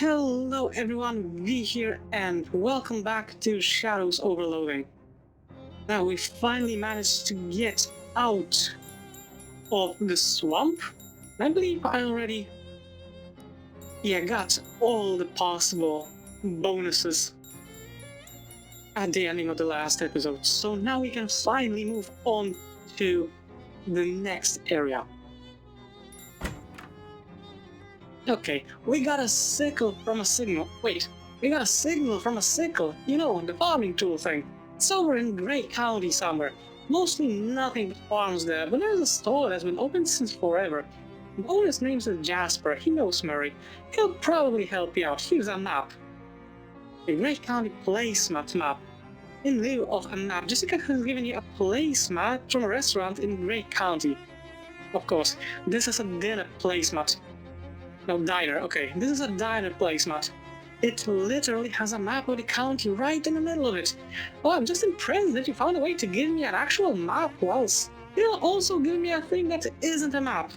Hello everyone, V here, and welcome back to Shadows over Loathing. Now we finally managed to get out of the swamp. I believe I already got all the possible bonuses at the ending of the last episode. So now we can finally move on to the next area. Okay, we got a sickle from a signal. Wait, we got a signal from a sickle. You know, the farming tool thing. It's over in Gray County somewhere. Mostly nothing but farms there, but there's a store that's been open since forever. The owner's name is Jasper. He knows Murray. He'll probably help you out. Here's a map. A Gray County placemat map. In lieu of a map, Jessica has given you a placemat from a restaurant in Gray County. Of course, this is a dinner placemat. No, diner, okay. This is a diner placemat. It literally has a map of the county right in the middle of it. Oh, I'm just impressed that you found a way to give me an actual map while still also giving me a thing that isn't a map.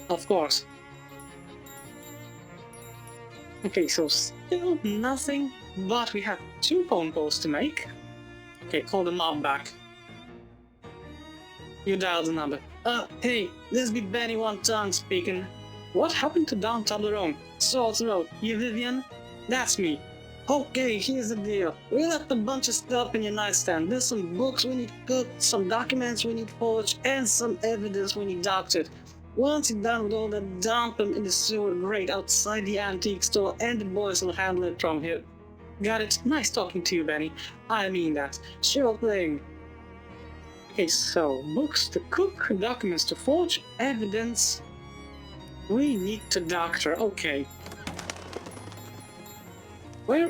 Of course. Okay, so still nothing, but we have 2 phone calls to make. Okay, call the mob back. You dialed the number. Hey, this be Benny One Tongue speaking. What happened to Down Toblerone? Salt Road, you Vivian? That's me. Okay, here's the deal. We left a bunch of stuff in your nightstand. There's some books we need cooked, some documents we need forged, and some evidence we need doctored. Once you're done with all that, dump them in the sewer grate outside the antique store, and the boys will handle it from here. Got it? Nice talking to you, Benny. I mean that. Sure thing. Okay, so books to cook, documents to forge, evidence. We need to doctor. Okay. Where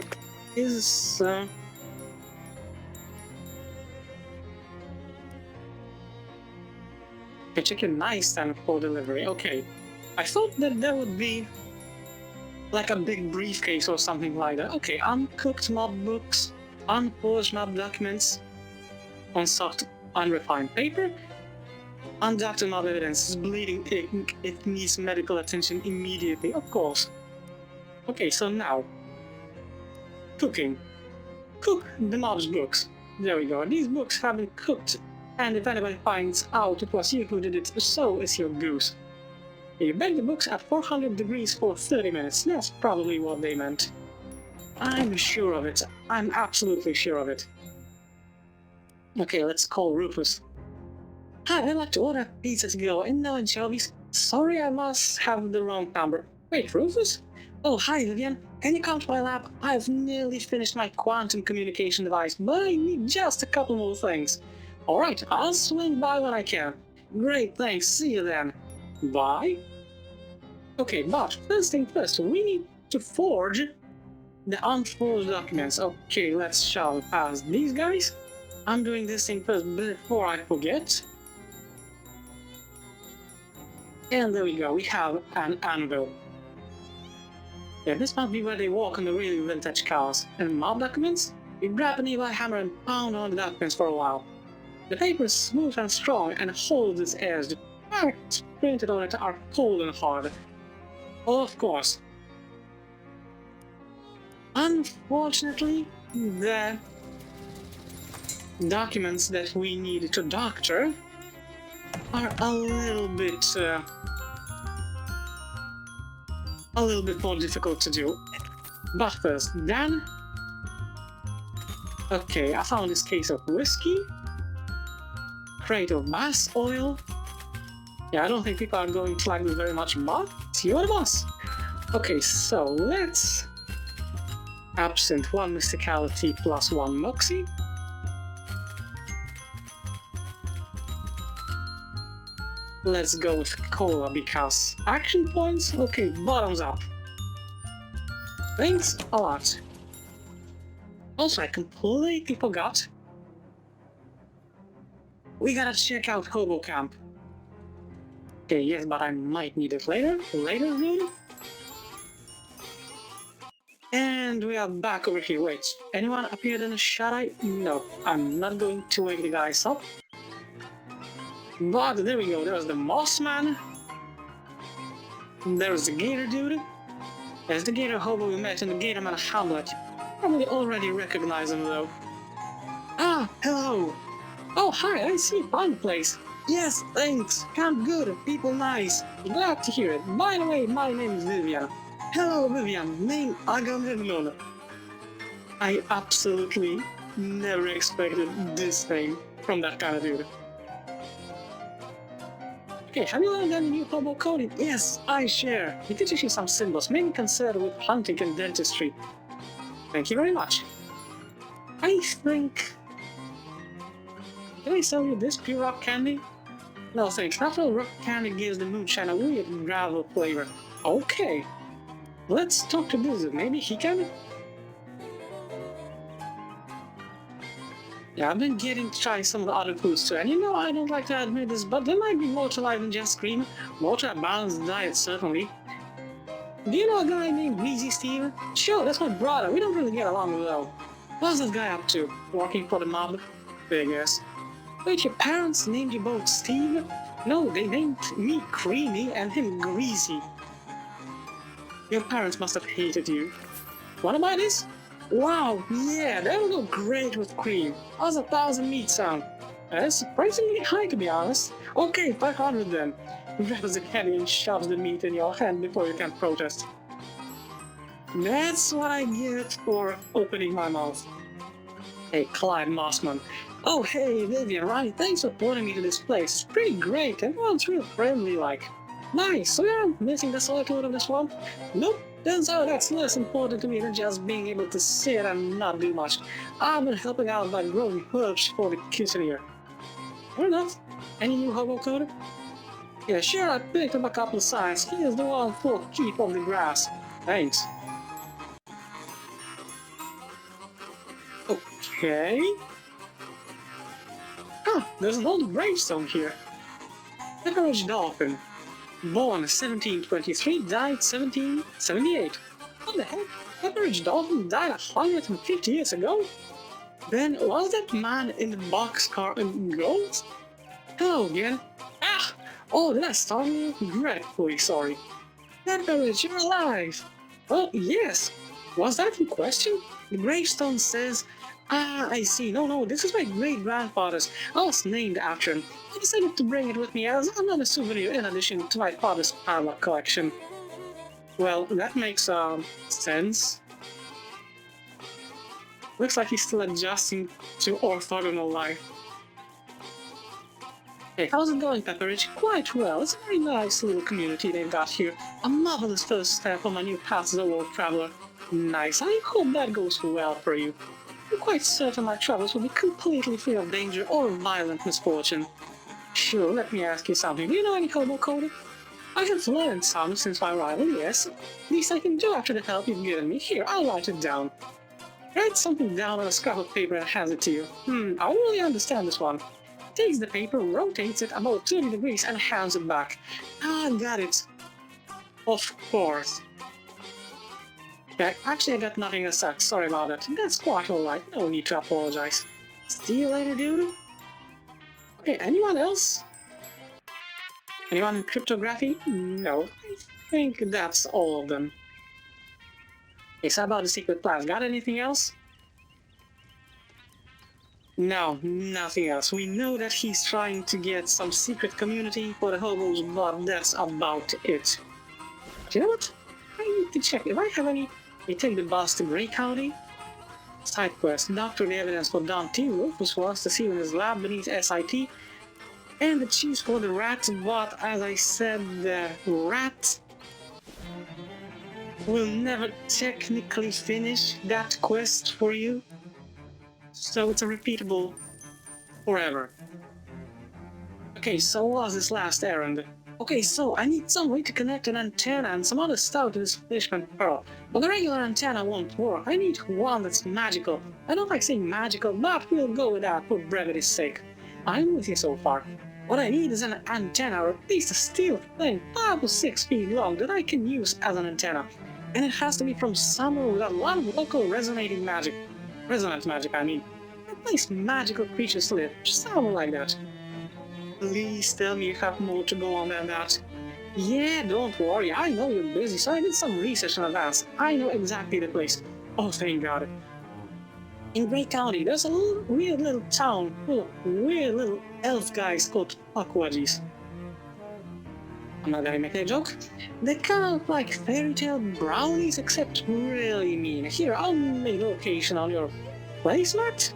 is Okay, check your nightstand for delivery. Okay. I thought that there would be like a big briefcase or something like that. Okay, uncooked mob books, unforged mob documents, unsoft unrefined paper. Undoctored mob evidence is bleeding ink. It needs medical attention immediately, of course. Okay, so now. Cooking. Cook the mob's books. There we go. These books have been cooked, and if anybody finds out it was you who did it, so is your goose. You bake the books at 400 degrees for 30 minutes. That's probably what they meant. I'm sure of it. I'm absolutely sure of it. Okay, let's call Rufus. Hi, I'd like to order pizza to go and no anchovies. Sorry, I must have the wrong number. Wait, Rufus? Oh, hi, Vivian. Can you come to my lab? I've nearly finished my quantum communication device, but I need just a couple more things. Alright, I'll swing by when I can. Great, thanks. See you then. Bye. Okay, but first thing first, we need to forge the unforged documents. Okay, let's shove past these guys. I'm doing this thing first before I forget. And there we go, we have an anvil. Yeah, this must be where they walk on the really vintage cars. And mob documents? You grab a nearby hammer and pound on the documents for a while. The paper is smooth and strong and holds its edge. The facts printed on it are cold and hard. Of course. Unfortunately, the documents that we need to doctor are a little bit more difficult to do. But first, then. Okay, I found this case of whiskey, crate of bass oil. Yeah, I don't think people are going to like this very much, but you're the boss. Okay, so let's absent 1 mysticality plus 1 moxie. Let's go with cola because action points? Okay, bottoms up. Thanks a lot. Also, I completely forgot. We gotta check out Hobo Camp. Okay, yes, but I might need it later. Later, dude. And we are back over here. Wait, anyone appeared in the shut-eye? No, I'm not going to wake the guys up. But there we go, there's the Moss Man. There's the Gator Dude. As the gator hobo we met in the Gatorman hamlet. Probably already recognize him though. Ah, hello! Oh, hi, I see a fine place. Yes, thanks. Camp good, people nice. Glad to hear it. By the way, my name is Vivian. Hello, Vivian. Name Agamemnon. I absolutely never expected this name from that kind of dude. Okay, have you learned any new hobo coding? Yes, I share. It teaches you some symbols, mainly concerned with hunting and dentistry. Thank you very much. I think... Can I sell you this pure rock candy? No thanks, after all, rock candy gives the moonshine a weird gravel flavor. Okay. Let's talk to Blizzard, maybe he can? Yeah, I've been getting to try some of the other foods too, and you know I don't like to admit this, but there might be more to life than just cream. More to a balanced diet, certainly. Do you know a guy named Greasy Steve? Sure, that's my brother, we don't really get along well. What's this guy up to? Working for the mob? Big ass. Wait, your parents named you both Steve? No, they named me Creamy and him Greasy. Your parents must have hated you. Wanna buy this? Wow, yeah, that would go great with cream. How's 1,000 meat sound? That's surprisingly high to be honest. Okay, 500 then. Grabs the candy and shoves the meat in your hand before you can protest. That's what I get for opening my mouth. Hey, Clyde Mossman. Oh, hey, Vivian, right? Thanks for pointing me to this place. It's pretty great. Everyone's real friendly, like. Nice. So yeah, I'm missing the solitude of this one? Nope. Turns out that's less important to me than just being able to sit and not do much. I've been helping out by growing herbs for the kitchen here. Fair enough. Any new hobo code? Yeah, sure, I picked up a couple of signs. Here's the one for keep on the grass. Thanks. Okay. Ah, there's an old gravestone here. Pepperidge Dolphin. Born 1723, died 1778. What the heck? Pepperidge Dolphin died 150 years ago? Then was that man in the boxcar a ghost? Hello again. Ah! Oh, did I startle you? Dreadfully sorry. Pepperidge, you're alive! Oh, yes. Was that in question? The gravestone says... Ah, I see. No, this is my great-grandfather's. I was named after him. I decided to bring it with me as another souvenir in addition to my father's padlock collection. Well, that makes, sense. Looks like he's still adjusting to orthogonal life. Hey, how's it going, Pepperidge? Quite well. It's a very nice little community they've got here. A marvelous first step on my new path as a world traveler. Nice. I hope that goes well for you. I'm quite certain my travels will be completely free of danger or violent misfortune. Sure, let me ask you something. Do you know any hobo coding? I have learned some since my arrival, yes. Least I can do after the help you've given me. Here, I'll write it down. Write something down on a scrap of paper and hands it to you. I don't really understand this one. Takes the paper, rotates it about 30 degrees and hands it back. Ah, got it. Of course. Yeah, actually I got nothing to say, sorry about that. That's quite alright, no need to apologize. See you later, dude. Okay, anyone else? Anyone in cryptography? No, I think that's all of them. Okay, so about the secret plans, got anything else? No, nothing else. We know that he's trying to get some secret community for the hobos, but that's about it. Do you know what? I need to check if I have any... We take the bus to Grey County. Sidequests. Doctor the evidence for Don T. Rufus wants to see in his lab beneath SIT. And the chiefs for the rats, but as I said, the rat will never technically finish that quest for you. So it's a repeatable forever. Okay, so what was this last errand? Okay, so I need some way to connect an antenna and some other stuff to this Fishman Pearl. But the regular antenna won't work. I need one that's magical. I don't like saying magical, but we'll go with that for brevity's sake. I'm with you so far. What I need is an antenna, or at least a steel thing 5 or 6 feet long that I can use as an antenna. And it has to be from somewhere with a lot of local resonating magic. Resonant magic, I mean. A place magical creatures live, somewhere like that. Please tell me you have more to go on than that. Yeah, don't worry, I know you're busy, so I did some research in advance. I know exactly the place. Oh, thank God. In Gray County, there's a weird little town full of weird little elf guys called Aquadis. I'm not gonna make a joke. They're kind of like fairy tale brownies, except really mean. Here, I'll make a location on your placemat.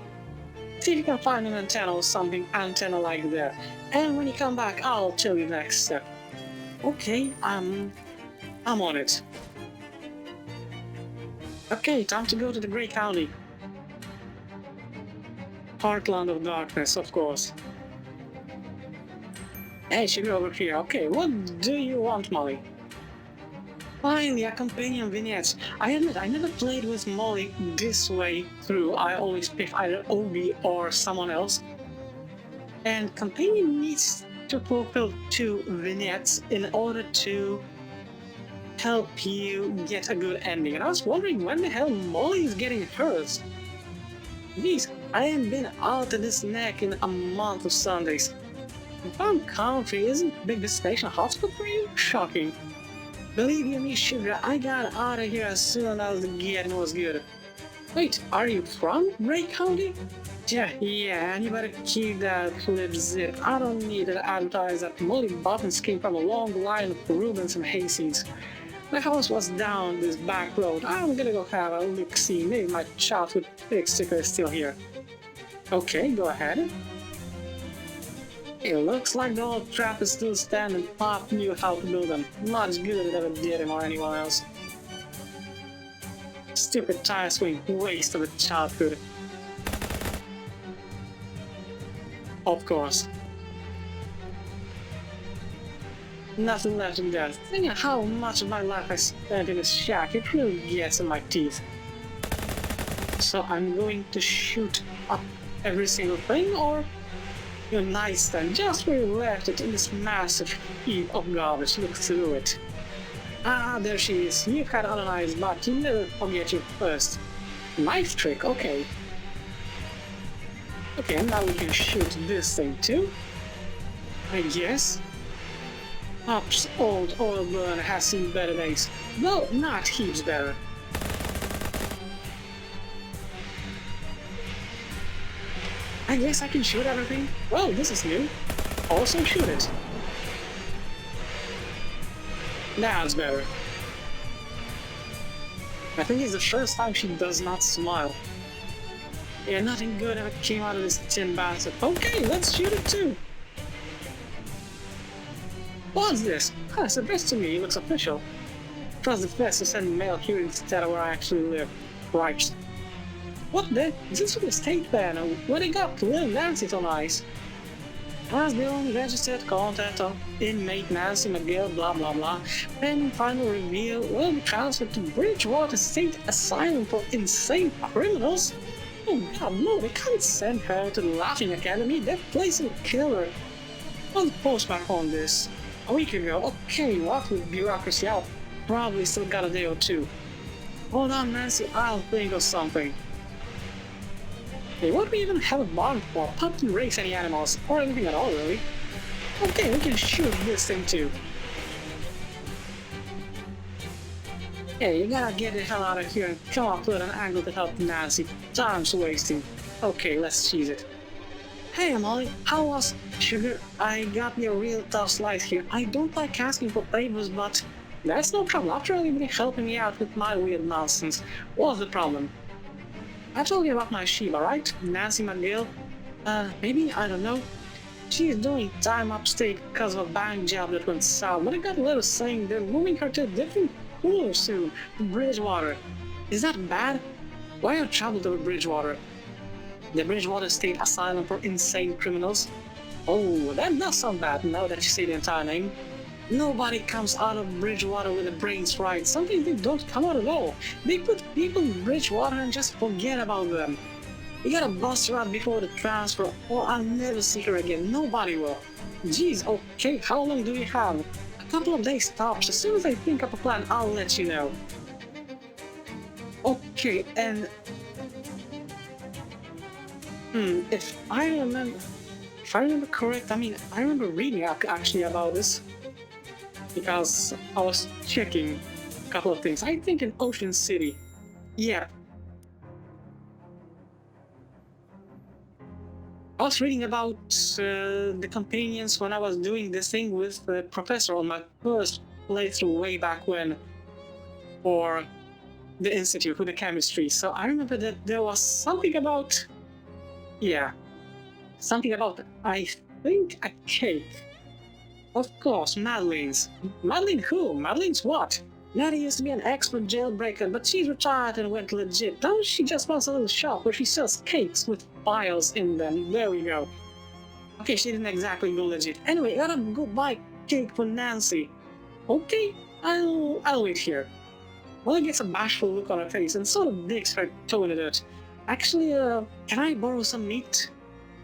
See if you can find an antenna or something antenna-like there. And when you come back, I'll tell you the next step. Okay, I'm on it. Okay, time to go to the Grey County. Heartland of Darkness, of course. Hey, sugar over here. Okay, what do you want, Molly? Finally, a companion vignette. I admit, I never played with Molly this way through. I always pick either Obi or someone else. And companion needs to fulfill 2 vignettes in order to help you get a good ending. And I was wondering when the hell Molly is getting hers. Jeez, I ain't been out of this neck in a month of Sundays. Farm Country isn't Big Destination a hospital for you? Shocking. Believe you me, sugar, I got out of here as soon as the getting was good. Wait, are you from Gray County? Yeah, and you better keep that lip zip. I don't need to advertise that Molly Bobbins came from a long line of Rubens and Hayseeds. My house was down this back road. I'm gonna go have a look-see. Maybe my childhood pig sticker is still here. Okay, go ahead. It looks like the old trap is still standing. Pop knew how to build them. Not as good as it ever did him or anyone else. Stupid tire swing, waste of a childhood. Of course. Nothing left in there. Thinking how much of my life I spent in this shack, it really gets in my teeth. So I'm going to shoot up every single thing, or your nightstand, just where you left it in this massive heap of garbage. Look through it. Ah, there she is. You've had other knives, but you never forget your first. Knife trick, okay. Okay, now we can shoot this thing too. I guess. Pop's old oil burner has seen better days, though not heaps better. I guess I can shoot everything. Well, this is new. Also shoot it. That's better. I think it's the first time she does not smile. Yeah, nothing good ever came out of this tin bastard. Okay, let's shoot it too. What's this? Huh, it's addressed to me. It looks official. Trust the feds to send mail here instead of where I actually live. Christ. What the? Is this from the state banner? Where they got little Nancy on ice? As the only registered contact of inmate Nancy McGill, blah blah blah, pending final reveal, will be transferred to Bridgewater State Asylum for Insane Criminals? Oh god, no, they can't send her to the Laughing Academy, they're placing a killer. I'll post back on this. A week ago, okay, what with bureaucracy, I'll probably still got a day or two. Hold on, Nancy, I'll think of something. Hey, what do we even have a barn for? Pop can raise any animals, or anything at all, really. Okay, we can shoot this thing too. Yeah, you gotta get the hell out of here and come up with an angle to help Nancy. Time's wasting. Okay, let's cheese it. Hey, Molly, how was sugar? I got me a real tough slice here. I don't like asking for favors, but that's no problem. After all, you've been helping me out with my weird nonsense. What's the problem? I told you about my Sheba, right? Nancy McGill? Maybe? I don't know. She's doing time upstate because of a bank job that went south, but I got a letter saying they're moving her to a different cooler soon, to Bridgewater. Is that bad? Why are you troubled over Bridgewater? The Bridgewater State Asylum for Insane Criminals? Oh, that does sound bad now that you say the entire name. Nobody comes out of Bridgewater with their brains right. Sometimes they don't come out at all. They put people in Bridgewater and just forget about them. You gotta bust her out before the transfer, or I'll never see her again. Nobody will. Jeez, okay, how long do we have? A couple of days tops. As soon as I think up a plan, I'll let you know. Okay, and... if I remember correct, I remember reading actually about this. because I was checking a couple of things. I think in Ocean City. Yeah. I was reading about the companions when I was doing this thing with the professor on my first playthrough way back when for the institute with the chemistry. So I remember that there was something about, yeah, something about, I think, a cake. Of course, Madeline's. Madeline who? Madeline's what? Natty used to be an expert jailbreaker, but she's retired and went legit. Now she just runs a little shop where she sells cakes with files in them. There we go. Okay, she didn't exactly go legit. Anyway, I gotta go buy cake for Nancy. Okay, I'll wait here. Molly gets a bashful look on her face and sort of digs her toe in the dirt. Actually, can I borrow some meat?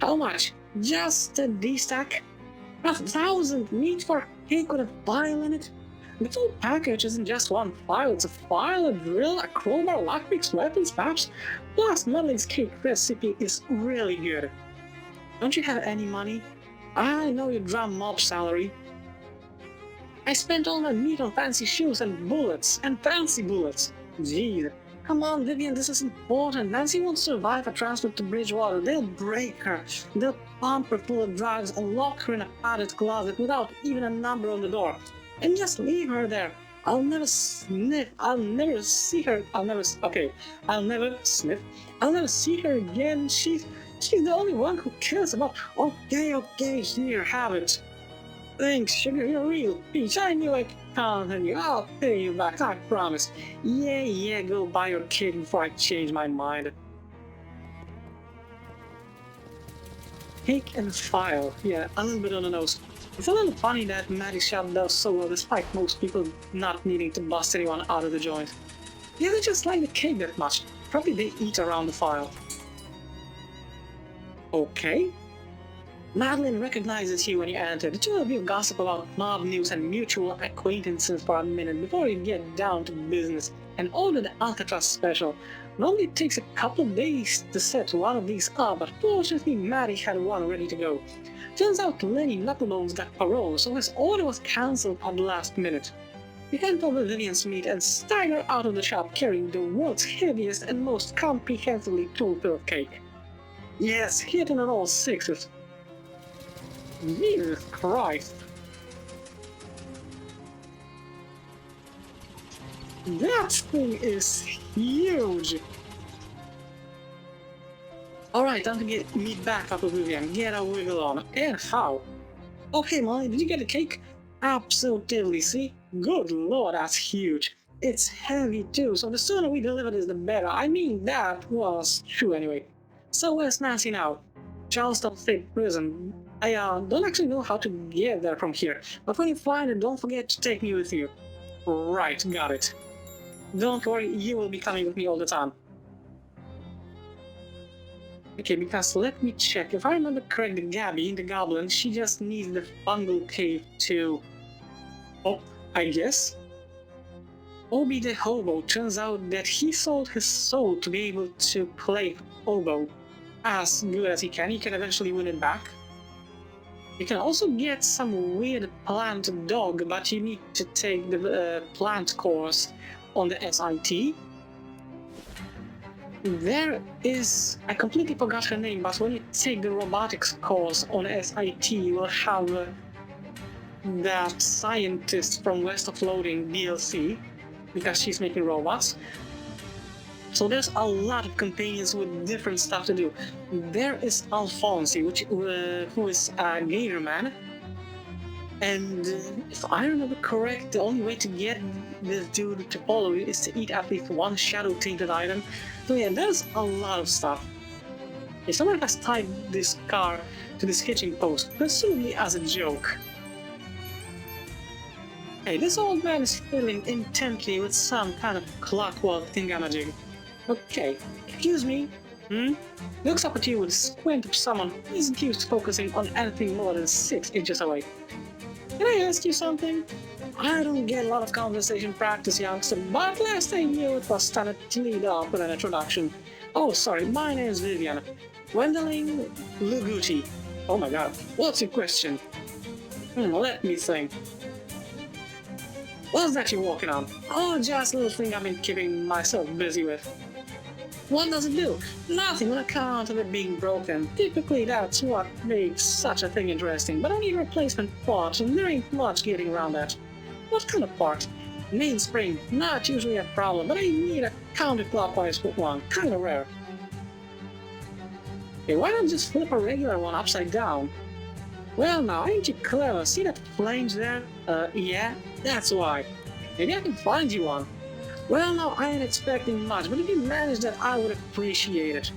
How much? Just a D-stack? 1,000 meat for a cake with a file in it? The full package isn't just one file, it's a file, a drill, a crowbar, lockpicks, weapons, maps. Plus, Madeline's cake recipe is really good. Don't you have any money? I know you drum mob salary. I spent all my meat on fancy shoes and bullets, and fancy bullets. Jeez. Come on, Vivian, this is important. Nancy won't survive a transfer to Bridgewater. They'll break her. They'll pump her full of drugs and lock her in a padded closet without even a number on the door. And just leave her there. I'll never sniff. I'll never see her. I'll never sniff. I'll never see her again. She's the only one who cares about. Okay, here, have it. Thanks, sugar, you're a real peach. I knew I could count on you. I'll pay you back, I promise. Yeah, go buy your cake before I change my mind. Cake and file. Yeah, a little bit on the nose. It's a little funny that Maddie shop does so well despite most people not needing to bust anyone out of the joint. Yeah, they just like the cake that much. Probably they eat around the file. Okay. Madeline recognizes you when you enter. The two of you gossip about mob news and mutual acquaintances for a minute before you get down to business and order the Alcatraz special. Normally it takes a couple of days to set one of these up, but fortunately Maddie had one ready to go. Turns out Lenny Knucklebones got parole, so his order was cancelled at the last minute. You hand over Vivian's meat and stagger out of the shop carrying the world's heaviest and most comprehensively tool-filled cake. Yes, hitting on all sixes. Jesus Christ. That thing is huge! Alright, time to get me back up with Vivian. Get a wiggle on. And how? Okay, Molly, did you get the cake? Absolutely, see? Good lord, that's huge. It's heavy too, so the sooner we deliver this, the better. I mean, that was true anyway. So where's Nancy now? Charleston State Prison. I don't actually know how to get there from here, but when you find it, don't forget to take me with you. Right, got it. Don't worry, you will be coming with me all the time. Okay, because let me check. If I remember correctly, Gabby, the goblin, she just needs the fungal cave to... Oh, I guess? Obi the hobo, turns out that he sold his soul to be able to play hobo as good as he can. He can eventually win it back. You can also get some weird plant dog, but you need to take the plant course on the SIT. There is... I completely forgot her name, but when you take the robotics course on the SIT, you will have that scientist from West of Loathing DLC, because she's making robots. So there's a lot of companions with different stuff to do. There is Alphonse, who is a gator man. And if I remember correct, the only way to get this dude to follow you is to eat at least one shadow-tainted item. So yeah, there's a lot of stuff. If someone has tied this car to this hitching post, presumably as a joke. Hey, this old man is fiddling intently with some kind of clockwork thingamajig. Okay, excuse me. Looks up at you with a squint of someone who isn't used to focusing on anything more than 6 inches away. Can I ask you something? I don't get a lot of conversation practice, youngster, but last I knew it was time to lead off with an introduction. Oh, sorry, my name is Vivian. Gwendolyn Luguti. Oh my god, what's your question? Let me think. What's that you're walking on? Oh, just a little thing I've been keeping myself busy with. What does it do? Nothing on account of it being broken. Typically that's what makes such a thing interesting, but I need replacement parts and there ain't much getting around that. What kind of part? Mainspring, not usually a problem, but I need a counterclockwise one, kinda rare. Okay, why not just flip a regular one upside down? Well now, ain't you clever? See that flange there? Yeah, that's why. Maybe I can find you one. Well now, I ain't expecting much, but if you manage that, I would appreciate it.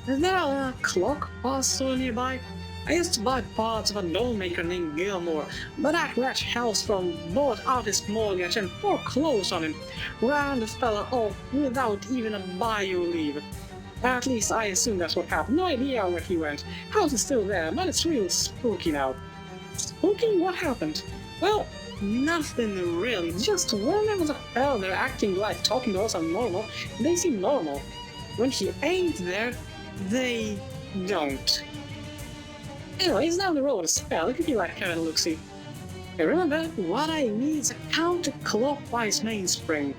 Is there a clock store nearby? I used to buy parts of a doll maker named Gilmore, but that wretch Hellstrom bought out his mortgage and foreclosed on him. Ran the fella off without even a bio leave. At least I assume that's what happened. No idea where he went. House is still there, but it's real spooky now. Spooky? What happened? Well, nothing really. Just when there was a fella there acting like talking to us are normal, they seem normal. When he ain't there, they don't. Anyways, down the road a spell. It could be like Kevin Luxie. Okay, remember, what I need is a counterclockwise mainspring.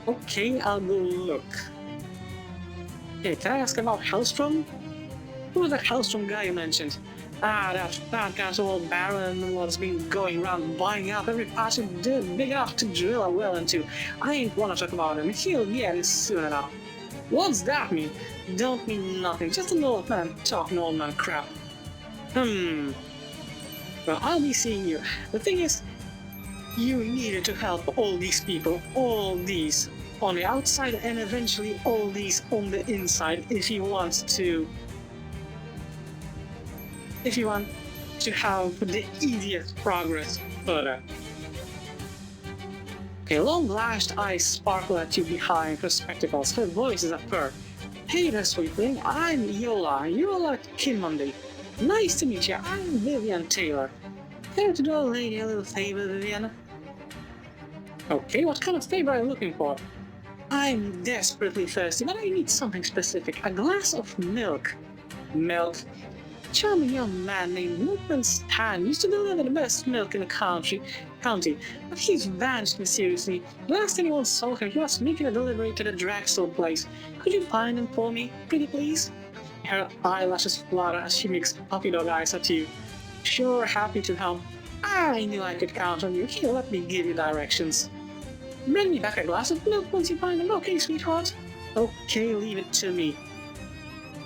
Okay, I'll go look. Okay, can I ask about Hellstrom? Who was that Hellstrom guy you mentioned? Ah, that fat old baron what's been going around buying up every patch of dirt big enough to drill a well into. I ain't wanna talk about him, he'll get it soon enough. What's that mean? Don't mean nothing, just an old man talking old man crap. Well, I'll be seeing you. The thing is, you needed to help all these people, all these on the outside and eventually all these on the inside if you want to have the easiest progress further. Okay, long-lashed eyes sparkle at you behind her spectacles. Her voice is a purr. Hey there, sweet thing. I'm Yola Kinmundy. Nice to meet you. I'm Vivian Taylor. Care to do a lady a little favor, Vivian? Okay, what kind of favor are you looking for? I'm desperately thirsty, but I need something specific. A glass of milk. Milk? A charming young man named Milkman Stan used to deliver the best milk in the county, but he's vanished mysteriously. Last anyone saw him, he was making a delivery to the Dragstore place. Could you find him for me, pretty please? Her eyelashes flutter as she makes puppy dog eyes at you. Sure, happy to help. I knew I could count on you. Here, let me give you directions. Bring me back a glass of milk once you find him, okay, sweetheart? Okay, leave it to me.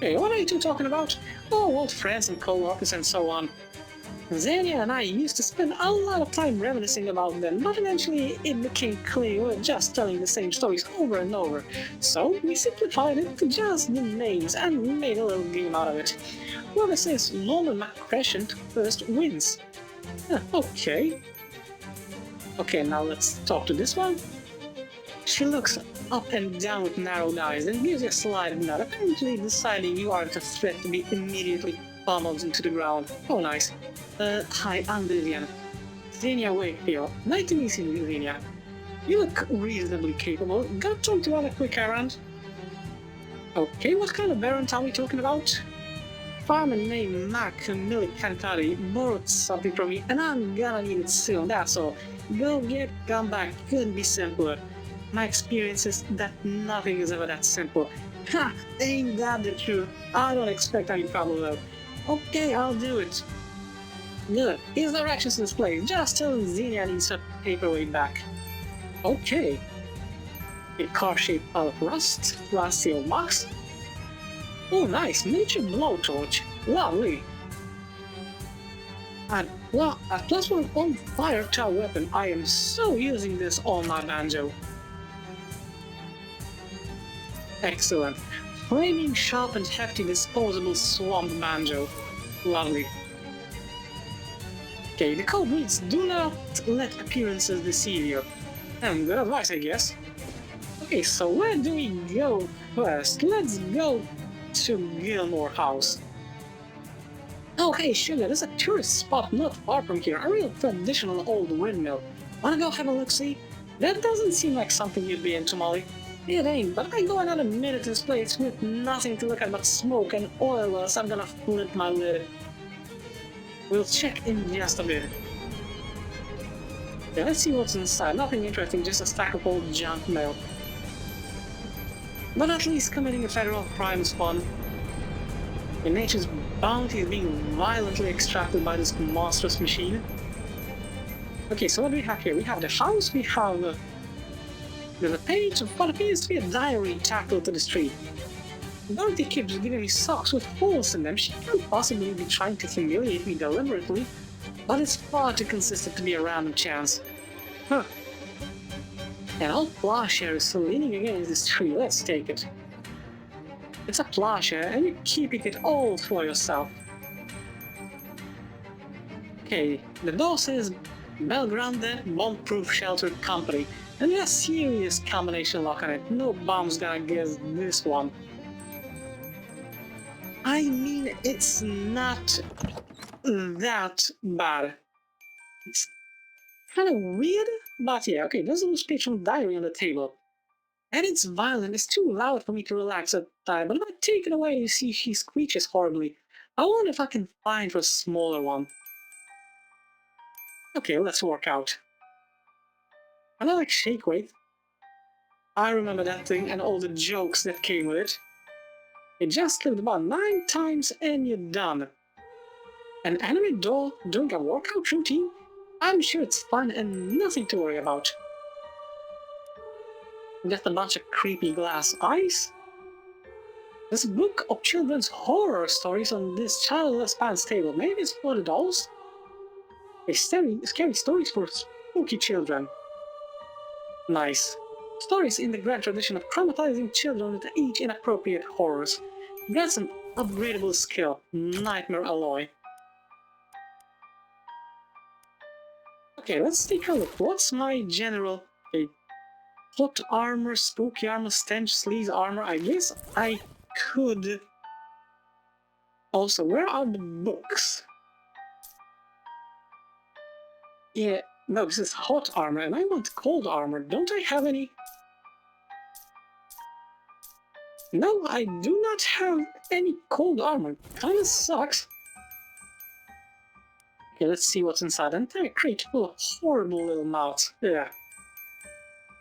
Hey, what are you two talking about? Oh, old friends and co-workers and so on. Xenia and I used to spend a lot of time reminiscing about them, but eventually it became clear we were just telling the same stories over and over. So we simplified it to just the names and made a little game out of it. Whoever says Norman McCrescent first wins. Okay. Okay, now let's talk to this one. She looks up and down with narrowed eyes and gives you a slight nod, apparently deciding you aren't a threat to be immediately pummeled into the ground. Oh, nice. Hi, I'm Vivian. Xenia Wakefield. Nice to meet you, Xenia. You look reasonably capable. Got time to run a quick errand? Okay, what kind of errand are we talking about? Farmer named Mac Millicantari borrowed something from me, and I'm gonna need it soon, that's all. Go get, come back, couldn't be simpler. My experience is that nothing is ever that simple. Ha! Ain't that the truth? I don't expect any trouble though. Okay, I'll do it. Good. Here's directions to this place. Just tell Xenia needs her paperweight back. Okay. A car-shaped pile of rust, rusty old box. Oh, nice. Miniature blowtorch. Lovely. And a plus one on fire tower weapon. I am so using this on my banjo. Excellent. Flaming sharp and hefty disposable swamp banjo. Lovely. Okay, the code reads, do not let appearances deceive you. Good advice, I guess. Okay, so where do we go first? Let's go to Gilmore House. Oh, hey, sugar, there's a tourist spot not far from here, a real traditional old windmill. Wanna go have a look-see? That doesn't seem like something you'd be into, Molly. It ain't, but I go another minute in this place with nothing to look at but smoke and oil wells, I'm gonna flip my lid. We'll check in just a bit. Yeah, let's see what's inside. Nothing interesting, just a stack of old junk mail. But at least committing a federal crime is fun. And nature's bounty is being violently extracted by this monstrous machine. Okay, so what do we have here? We have the house, we have there's a page of what appears to be a diary tackled to the street. Dorothy keeps giving me socks with holes in them. She can't possibly be trying to humiliate me deliberately, but it's far too consistent to be a random chance. Huh. An old plowshare is still leaning against this tree. Let's take it. It's a plowshare, and you're keeping it all for yourself. Okay, the door says Belgrande Bomb-Proof Shelter Company, and there's a serious combination lock on it. No bomb's gonna guess this one. I mean, it's not that bad. It's kind of weird, but yeah, okay, there's a little page from diary on the table. And it's violent, it's too loud for me to relax at the time, but if I take it away, you see she screeches horribly. I wonder if I can find her a smaller one. Okay, let's work out. And I like shake weight. I remember that thing and all the jokes that came with it. You just lived about 9 times and you're done. An anime doll doing a workout routine? I'm sure it's fun and nothing to worry about. Just a bunch of creepy glass eyes? There's a book of children's horror stories on this childless pants table. Maybe it's for the dolls? Scary stories for spooky children. Nice. Stories in the grand tradition of traumatizing children with age-inappropriate horrors. That's an upgradable skill. Nightmare alloy. Okay, let's take a look. What's my general... Okay. Plot armor, spooky armor, stench, sleaze armor. I guess I could... Also, where are the books? Yeah, no, this is hot armor, and I want cold armor. Don't I have any? No, I do not have any cold armor. Kinda sucks. Okay, let's see what's inside. An entire crate full of horrible little mouths. Yeah.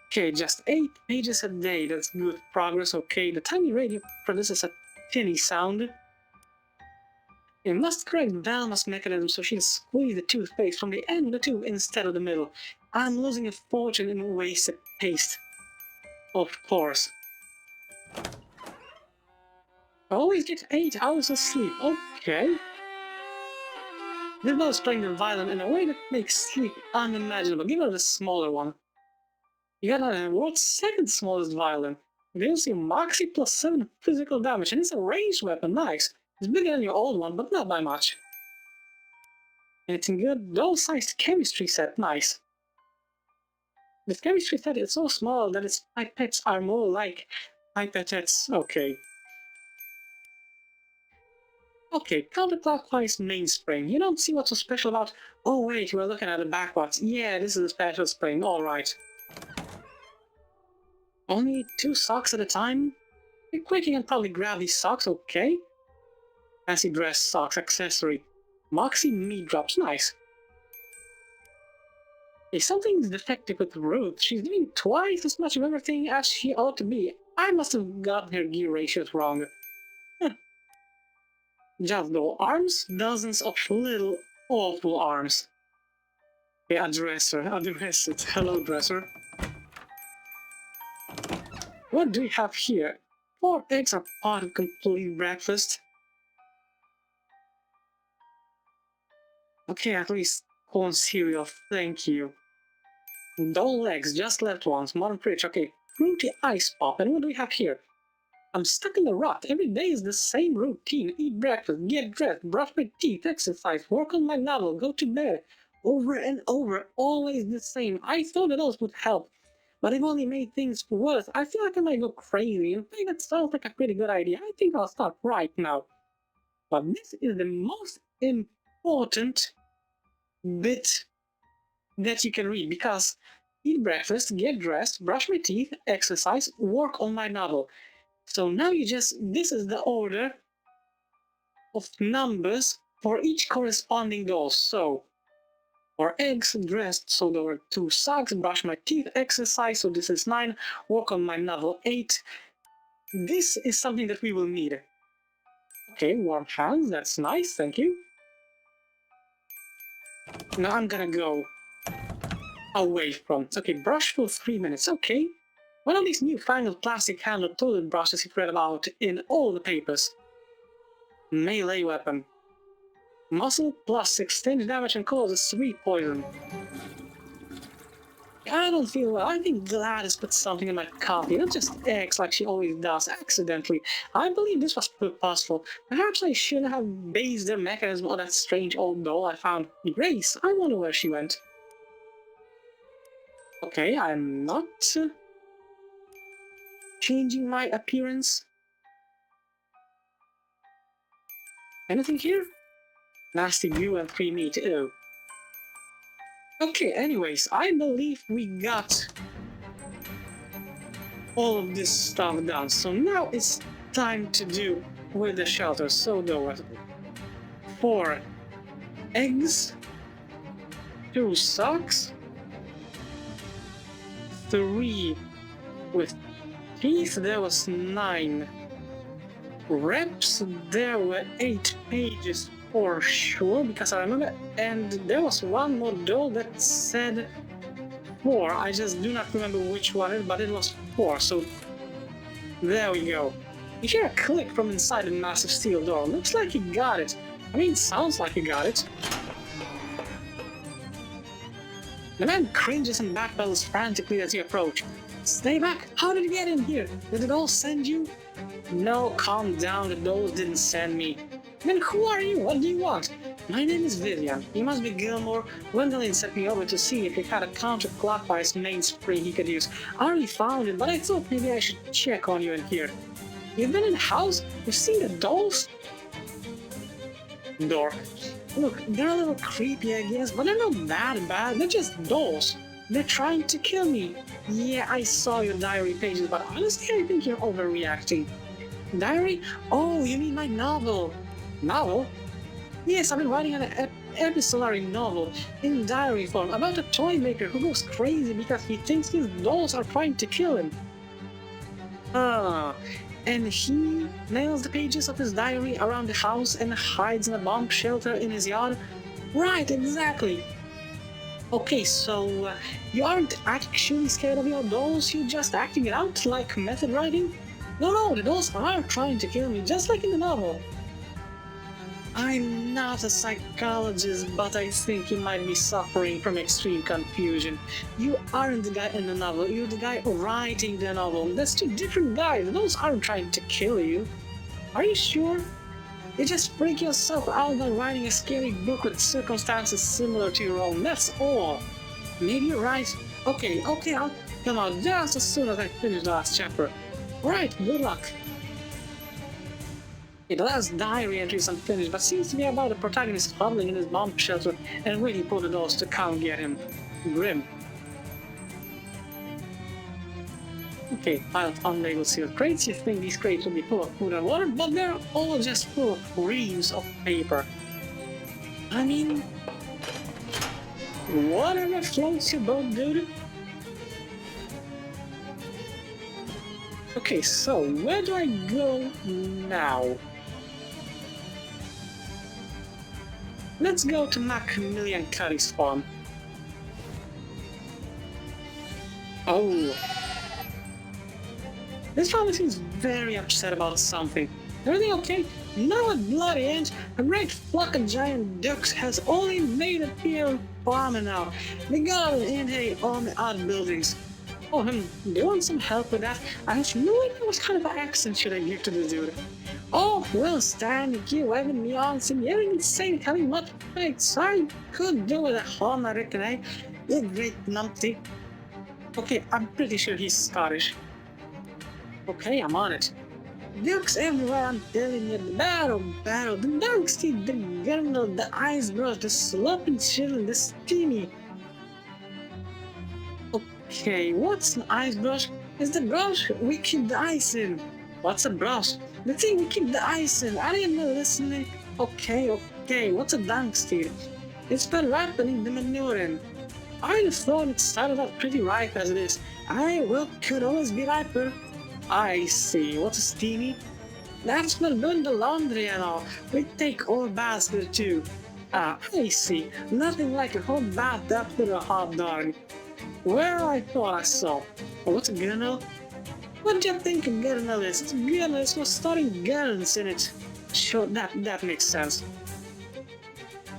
Okay, just 8 pages a day. That's good progress. Okay, the tiny radio produces a tinny sound. You must correct Velma's mechanism so she'll squeeze the toothpaste from the end of the tube instead of the middle. I'm losing a fortune in wasted paste. Of course. I always get 8 hours of sleep. Okay. This bell is playing the violin in a way that makes sleep unimaginable. Give her the smaller one. You got the world's second smallest violin. It gives you Moxie plus 7 physical damage, and it's a ranged weapon. Nice. It's bigger than your old one, but not by much. And it's in good doll-sized chemistry set. Nice. This chemistry set is so small that its pipettes are more like pipettes. Okay. Okay, counterclockwise mainspring. You don't see what's so special about... Oh wait, you were looking at the backwards. Yeah, this is a special spring. Alright. Only 2 socks at a time? Be quick, you can probably grab these socks, okay? Fancy dress socks accessory. Moxie meat drops, nice. Hey, something's defective with Ruth. She's doing twice as much of everything as she ought to be. I must have gotten her gear ratios wrong. Huh. Just though arms, dozens of little awful arms. Yeah, a dresser. Address it. Hello, dresser. What do we have here? 4 eggs are part of complete breakfast. Okay, at least corn cereal, thank you. Doll legs, just left ones, modern fridge, okay. Fruity ice pop, and what do we have here? I'm stuck in a rut. Every day is the same routine. Eat breakfast, get dressed, brush my teeth, exercise, work on my novel, go to bed. Over and over, always the same. I thought that those would help, but they've only made things worse. I feel like I might go crazy. In fact, that sounds like a pretty good idea. I think I'll start right now. But this is the most important bit that you can read, because eat breakfast, get dressed, brush my teeth, exercise, work on my novel. So now this is the order of numbers for each corresponding doll. So 4 eggs, dressed, so there were 2 socks, brush my teeth, exercise, so this is 9, work on my novel 8. This is something that we will need. Okay, warm hands, that's nice, thank you. Now I'm gonna go away from. Okay, brush for 3 minutes, okay. One of these newfangled plastic handled toilet brushes you've read about in all the papers. Melee weapon. Muscle plus extended damage and causes 3 poison. I don't feel well. I think Gladys put something in my coffee, not just eggs like she always does, accidentally. I believe this was purposeful. Perhaps I shouldn't have based their mechanism on that strange old doll I found. Grace, I wonder where she went. Okay, I'm not changing my appearance. Anything here? Nasty goo and free meat, ew. Okay, anyways, I believe we got all of this stuff done. So now it's time to do with the shelter. So there was 4 eggs, 2 socks, 3 with teeth, there was 9 reps, there were 8 pages for sure, because I remember, and there was one more doll that said 4. I just do not remember which one it is, but it was 4, so there we go. You hear a click from inside the massive steel door. Looks like he got it. I mean, sounds like he got it. The man cringes and backpedals frantically as you approach. Stay back! How did you get in here? Did it all send you? No, calm down, the dolls didn't send me. Then who are you? What do you want? My name is Vivian. You must be Gilmore. Gwendolyn sent me over to see if he had a counterclockwise mainspring he could use. I already found it, but I thought maybe I should check on you in here. You've been in the house? You've seen the dolls? Door. Look, they're a little creepy, I guess, but they're not that bad. They're just dolls. They're trying to kill me. Yeah, I saw your diary pages, but honestly, I think you're overreacting. Diary? Oh, you mean my novel. Novel? Yes, I've been writing an epistolary novel in diary form about a toy maker who goes crazy because he thinks his dolls are trying to kill him. And he nails the pages of his diary around the house and hides in a bomb shelter in his yard? Right, exactly. Okay, so you aren't actually scared of your dolls, you're just acting it out like method writing? No, the dolls are trying to kill me, just like in the novel. I'm not a psychologist, but I think you might be suffering from extreme confusion. You aren't the guy in the novel, you're the guy writing the novel. That's 2 different guys, those aren't trying to kill you. Are you sure? You just freak yourself out by writing a scary book with circumstances similar to your own, that's all. Maybe you're right. Okay, I'll come out just as soon as I finish the last chapter. Alright, good luck. The last diary entry is unfinished, but seems to be about the protagonist huddling in his bomb shelter and waiting for the dolls to come get him. Grim. Okay, piled unlabeled sealed crates. You think these crates will be full of food and water, but they're all just full of reams of paper. I mean, whatever floats your boat, dude. Okay, so where do I go now? Let's go to Macmillan Cuddy's farm. Oh. This family seems very upset about something. Everything okay? No, a bloody end. A great flock of giant ducks has only made it here farming now. They got an intake on the outbuildings. Oh, do you want some help with that? I have no idea what kind of accent should I give to the dude. Oh, well, Stan, you haven't me on some yelling insane having much fights. I could do with a horn, I reckon, eh? You great numpty. Okay, I'm pretty sure he's Scottish. Okay, I'm on it. Dukes everywhere, I'm telling you. The battle. The dunk stick, the girdle, the ice brush, the sloppy chill, the steamy. Okay, what's an ice brush? It's the brush we keep the ice in. What's a brush? The thing we keep the ice in. I didn't know listening. Okay, what's a dunk stick? It's been ripening the manure in. I thought it started out pretty ripe as it is. Could always be riper. I see. What's a steamy? That's when doing the laundry and all. We take all baths there too. Ah, I see. Nothing like a hot bath after a hot dog. Well, I thought I saw. Oh, what's a gunnel? What do you think a gunnel is? It's a gunnel. It's for starting guns in it. Sure, that makes sense.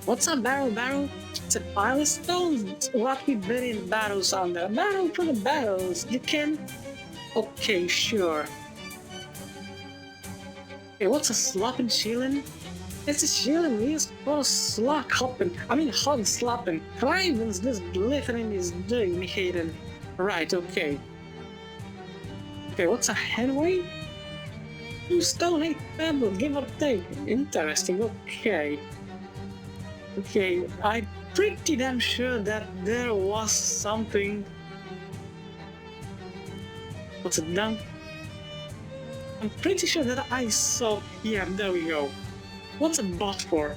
What's a barrel? It's a pile of stones. What we bury in barrels under. A barrel for the barrels. You can... Okay, sure. Okay, what's a slopping shilling? It's a shilling we use for slop hopping. Hog slopping. Ravens, this glittering is doing me hating. Right, okay. Okay, what's a henway? 2 stone, 8 pebble, give or take. Interesting, okay. Okay, I'm pretty damn sure that there was something... What's it done? I'm pretty sure that I saw... Yeah, there we go. What's a bot for?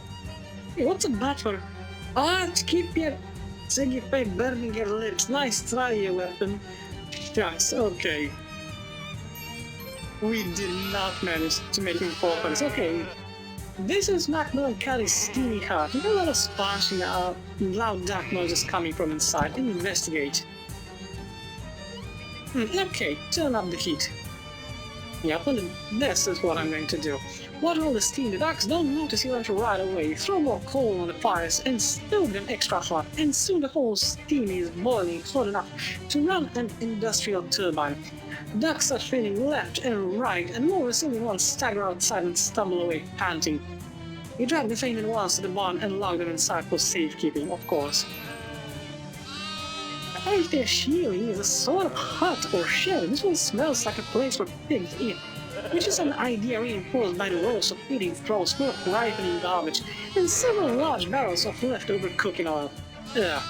Hey, what's a bot for? Ah, to keep your Ziggy pipe burning your lips. Nice try, you weapon. Shucks, okay. We did not manage to make him fall for this. Okay. This is Macmillan Kelly's steamy heart. You got a lot of splashing, loud dark noises coming from inside. Investigate. Okay, turn up the heat. Yep, well, this is what I'm going to do. Water all the steam. The ducks don't notice you enter right away. Throw more coal on the fires and stoke them extra hot, and soon the whole steam is boiling hot enough to run an industrial turbine. Ducks are spinning left and right, and more receiving ones stagger outside and stumble away, panting. You drag the fainting ones to the barn and lock them inside for safekeeping, of course. If their shieling is a sort of hut or shed, this one smells like a place for pigs eat, which is an idea reinforced by the rows of eating throws full of ripening garbage and several large barrels of leftover cooking oil. Ugh.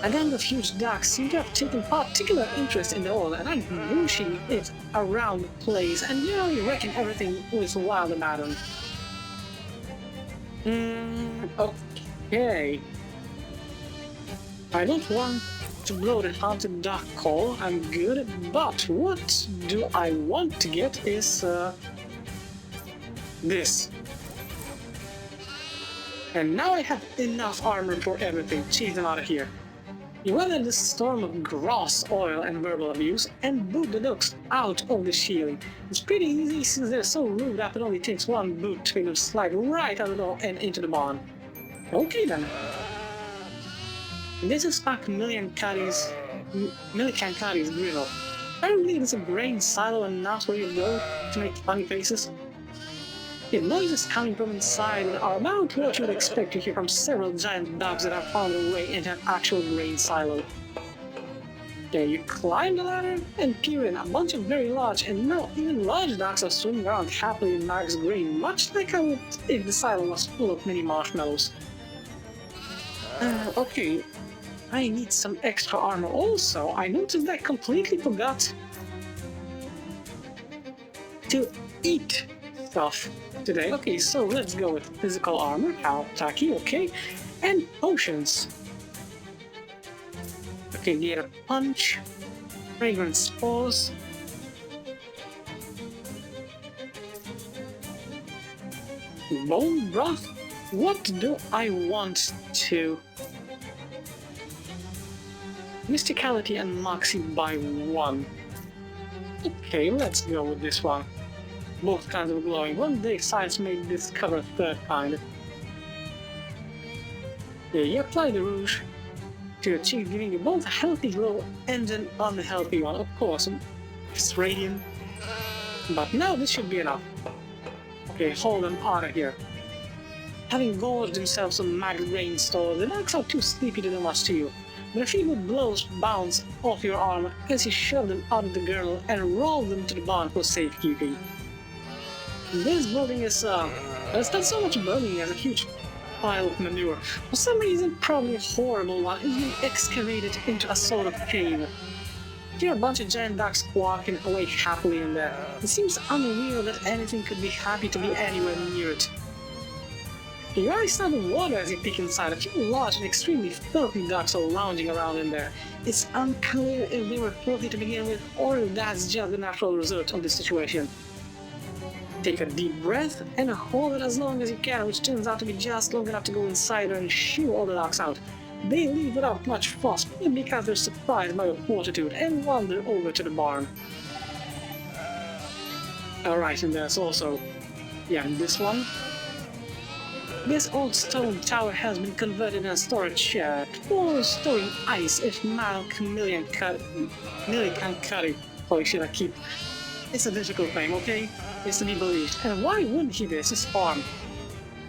A gang of huge ducks seem to have taken particular interest in the oil and are whooshing it around the place and generally wrecking everything with wild abandon. Okay. I don't want to blow the haunted duck call, I'm good, but what do I want to get is this. And now I have enough armor for everything. Chase them out of here. You weather this storm of gross oil and verbal abuse and boot the ducks out of the shieling. It's pretty easy since they're so rude that it only takes one boot to make them slide right out the door and into the barn. Okay then. This is Macmillan Carey's griddle. Apparently it's a grain silo and not where you go to make funny faces. The noises coming from inside are about what you would expect to hear from several giant dogs that have found their way into an actual grain silo. There you climb the ladder and peer in. A bunch of very large and not even large dogs are swimming around happily in Mark's grain, much like I would if the silo was full of mini marshmallows. Okay. I need some extra armor also. I noticed I completely forgot to eat stuff today. Okay, so let's go with physical armor, how tacky, okay, and potions. Okay, get a punch, fragrant spores, bone broth. What do I want to... Mysticality and Moxie by 1. Okay, let's go with this one. Both kinds of glowing. One day science may discover a third kind. You apply the rouge to achieve giving you both a healthy glow and an unhealthy one. Of course, it's radiant. But now this should be enough. Okay, hold them out of here. Having gorged themselves on Max grain store, the ducks are too sleepy to do much to you. But a few good blows bounce off your arm as you shove them out of the girdle and roll them to the barn for safekeeping. This building is, it's not so much a building as a huge pile of manure. For some reason, probably a horrible one, is being excavated into a sort of cave. You hear a bunch of giant ducks quacking away happily in there. It seems unreal that anything could be happy to be anywhere near it. Your eyes start to water as you peek inside. A few large and extremely filthy ducks are lounging around in there. It's unclear if they were filthy to begin with, or if that's just the natural result of the situation. Take a deep breath and hold it as long as you can, which turns out to be just long enough to go inside and shoo all the ducks out. They leave without much fuss, because they're surprised by your fortitude, and wander over to the barn. Alright, and there's also, this one. This old stone tower has been converted in a storage shed for storing ice if Millicancutty. Holy shit, I keep... It's a difficult name, okay? It's to be believed. And why wouldn't he be? It's his farm.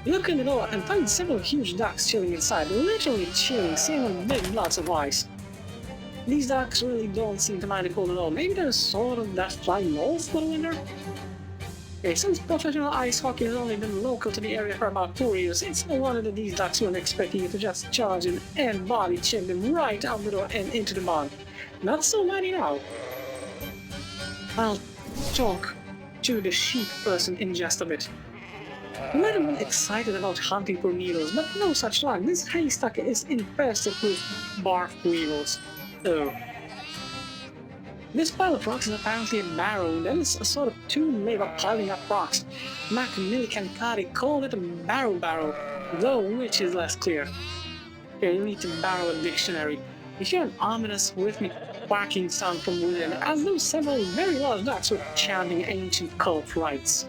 Look in the door and find several huge ducks chilling inside, literally chilling, sitting on big blocks of ice. These ducks really don't seem to mind the cold at all. Maybe they're sort of that fly north for the winter? Okay, since professional ice hockey has only been local to the area for about 4 years, it's no wonder that these ducks weren't expecting you to just charge in and body check them right out the door and into the barn. Not so mighty now. I'll talk to the sheep person in just a bit. You might have been excited about hunting for needles, but no such luck. This haystack is infested with bark weevils. Oh. This pile of rocks is apparently a barrow, and it's a sort of tomb made of piling up rocks. Millicancutty called it a barrow, though which is less clear. Here, you need to borrow a dictionary. You hear an ominous, rhythmic quacking sound from within, as though several very large ducks were chanting ancient cult rites.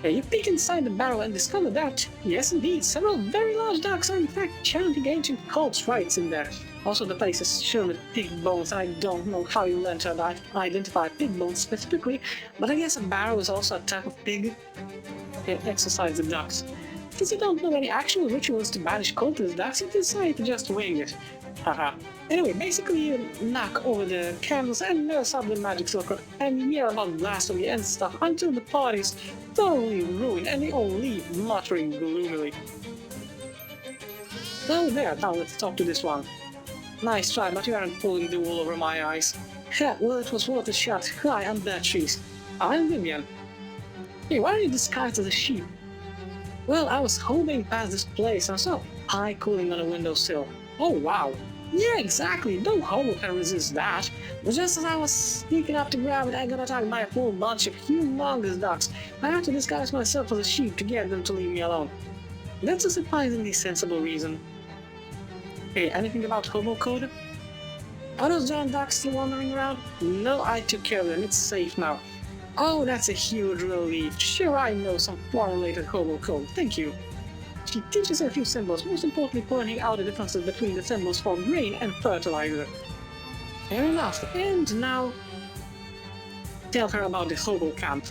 You peek inside the barrow and discover that, yes indeed, several very large ducks are in fact chanting ancient cult rites in there. Also, the place is strewn with pig bones, and I don't know how you learn to identify pig bones specifically, but I guess a barrow is also a type of pig. Exercise the ducks. Since you don't know any actual rituals to banish cultist ducks, you decide to just wing it. Haha. Anyway, basically you knock over the candles and nurse up the magic circle and yell about blasphemy and stuff until the party's thoroughly ruined and they all leave muttering gloomily. So there, now let's talk to this one. Nice try, but you aren't pulling the wool over my eyes. Ha, well, it was worth a shot. Hi, I'm Bad Trees. I'm Vivian. Hey, why are you disguised as a sheep? Well, I was homing past this place and I saw a pie cooling on a windowsill. Oh, wow. Yeah, exactly. No hobo can resist that. But just as I was sneaking up to grab it, I got attacked by a whole bunch of humongous ducks. I had to disguise myself as a sheep to get them to leave me alone. That's a surprisingly sensible reason. Hey, anything about hobo code? Are those giant ducks still wandering around? No, I took care of them. It's safe now. Oh, that's a huge relief. Sure, I know some farm-related hobo code. Thank you. She teaches her a few symbols, most importantly pointing out the differences between the symbols for grain and fertilizer. Fair enough. And now, tell her about the hobo camp.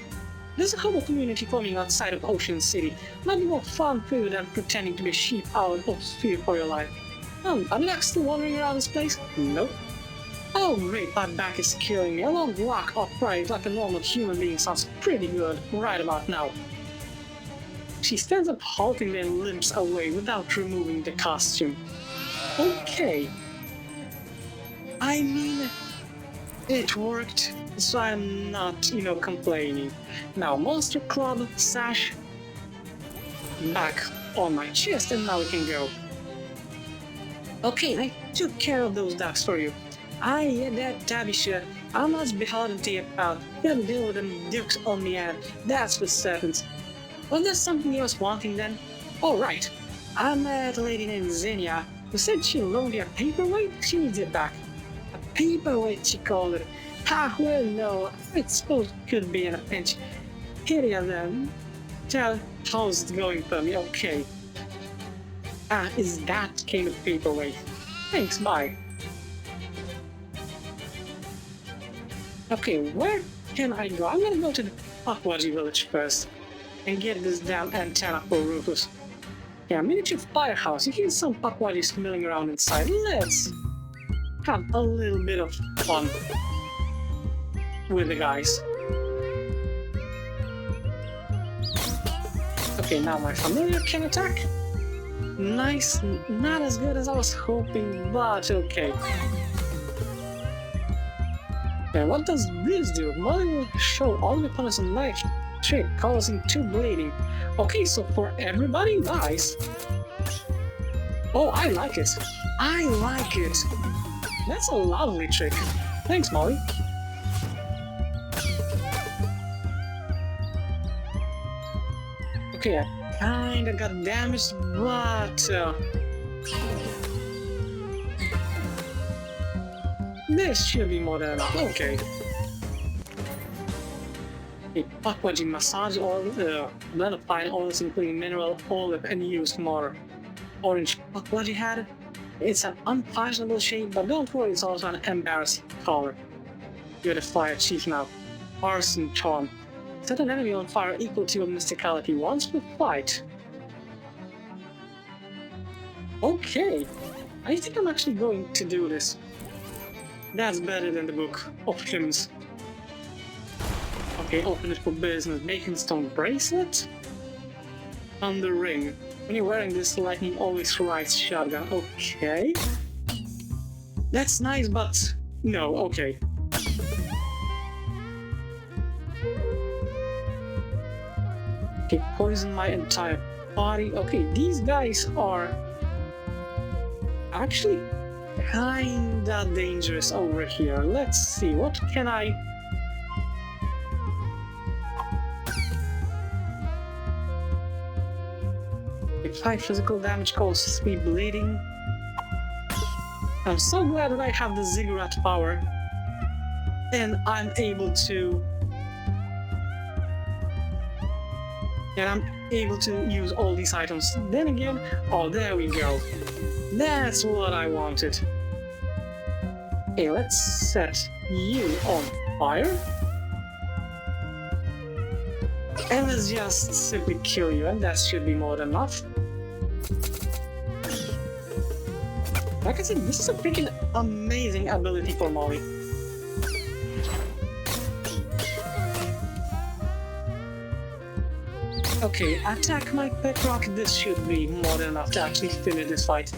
There's a hobo community forming outside of Ocean City. Might be more fun for you than pretending to be a sheep out of fear for your life. Are the ducks still wandering around this place? Nope. Oh great, my back is killing me. A long walk upright like a normal human being sounds pretty good right about now. She stands up haltingly and limps away without removing the costume. Okay. I mean, it worked, so I'm not, complaining. Now, Monster Club, sash, back on my chest, and now we can go. Okay, I took care of those ducks for you. Yeah, that tabby shit. I'm as beholden to you, pal. You gotta deal with them dukes on the end, that's for certain. Was there something you was wanting then? Oh, right. I met a lady named Xenia who said she loaned you a paperweight. She needs it back. A paperweight, she called it. Ah, well, no. I suppose it could be in a pinch. Here you are then. Tell, how's it going for me? Okay. Is that kind of paperweight? Thanks, bye. Okay, where can I go? I'm gonna go to the Pakwaji village first and get this damn antenna for Rufus. Yeah, miniature firehouse. You hear some Pakwajis milling around inside. Let's have a little bit of fun with the guys. Okay, now my familiar can attack. Nice, not as good as I was hoping, but okay. And what does this do? Molly will show all the opponents on knife trick causing 2 bleeding. Okay, so for everybody, nice. Oh, I like it. I like it. That's a lovely trick. Thanks, Molly. Okay, I kinda got damaged, but this should be more than enough. Okay. A Pakwaji massage oil, blend of fine oils including mineral, olive, and used more. Orange Pakwaji had. It's an unfashionable shade, but don't worry, it's also an embarrassing color. You're the fire chief now. Arson charm. Set an enemy on fire equal to your mysticality once per fight. Okay, I think I'm actually going to do this. That's better than the book of hymns. Okay, open it for business. Bacon stone bracelet. On the ring. When you're wearing this, lightning always strikes shotgun. Okay. That's nice, but no, okay. Okay, poison my entire body. Okay, these guys are actually kinda dangerous over here. Let's see, what can I... Five physical damage causes 3 bleeding. I'm so glad that I have the ziggurat power. And I'm able to... And I'm able to use all these items. Then again, oh, there we go. That's what I wanted. Okay, let's set you on fire. And let's just simply kill you, and that should be more than enough. Like I said, this is a freaking amazing ability for Molly. Okay, attack my pet rock. This should be more than enough to actually finish this fight.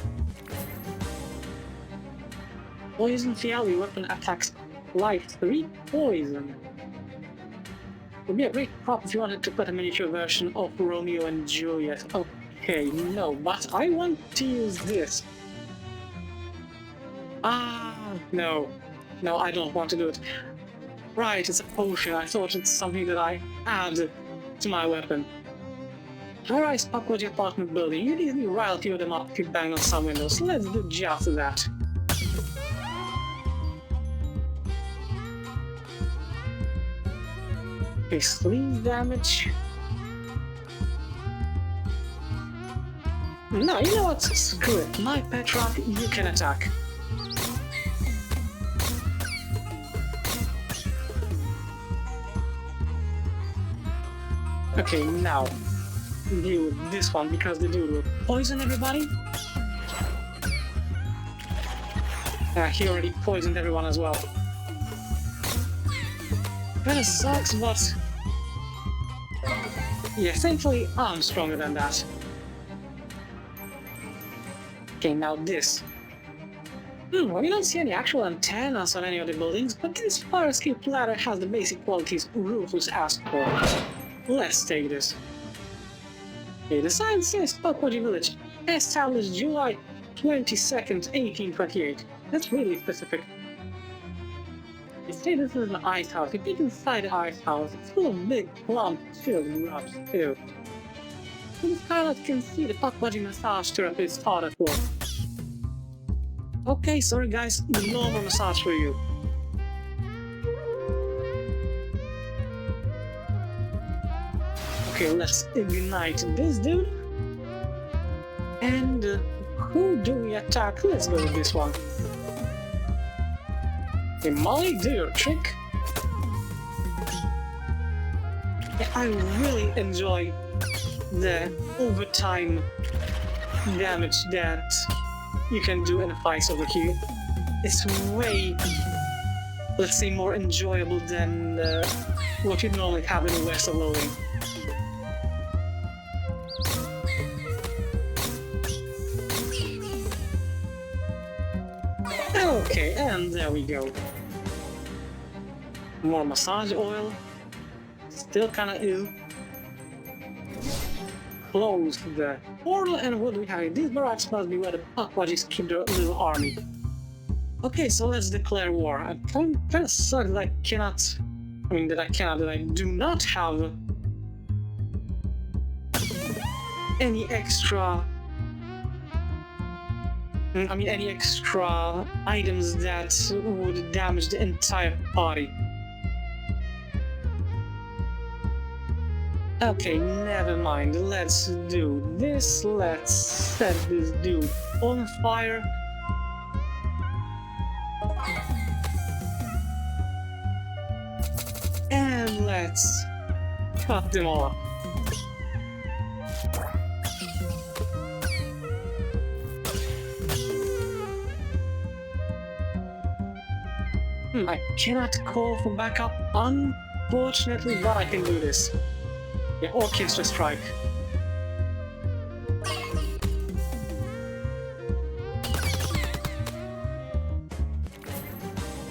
Poison Fiali weapon attacks life 3 poison. Would be a great prop if you wanted to put a miniature version of Romeo and Juliet. Okay, no, but I want to use this. No. No, I don't want to do it. Right, it's a potion. I thought it's something that I add to my weapon. High-rise Pakwaji apartment building. You'd easily rile few of them up if you bang on some windows. Let's do just that. Okay, sleeve damage. No, you know what? Screw it. My pet rock, you can attack. Okay, now deal with this one because the dude will poison everybody. He already poisoned everyone as well. Kinda sucks, but yeah, thankfully I'm stronger than that. Okay, now this. We don't see any actual antennas on any of the buildings, but this fire escape ladder has the basic qualities roofers asked for. Let's take this. Okay, the sign says Pakwaji Village, established July 22nd, 1828. That's really specific. They say this is an ice house. If you can inside the ice house, it's full of big, plump, chilled rocks too. From the skylight you can see the Pakwaji massage therapy is hard at work. Okay, sorry guys, no more massage for you. Okay, let's ignite this dude. And who do we attack? Let's go with this one. Okay, Molly, do your trick. Yeah, I really enjoy the overtime damage that you can do in a fight over here. It's way, let's say, more enjoyable than what you normally have in the West of Loathing. Okay, and there we go. More massage oil. Still kinda ill. Close the portal, and what do we have? These barracks must be where the Puckwudgies keep their little army. Okay, so let's declare war. I'm kinda sucks that I cannot... that I do not have any extra... any extra items that would damage the entire party. Okay, never mind. Let's do this. Let's set this dude on fire. And let's cut them all up. I cannot call for backup, unfortunately, but I can do this. Yeah, orchestra strike.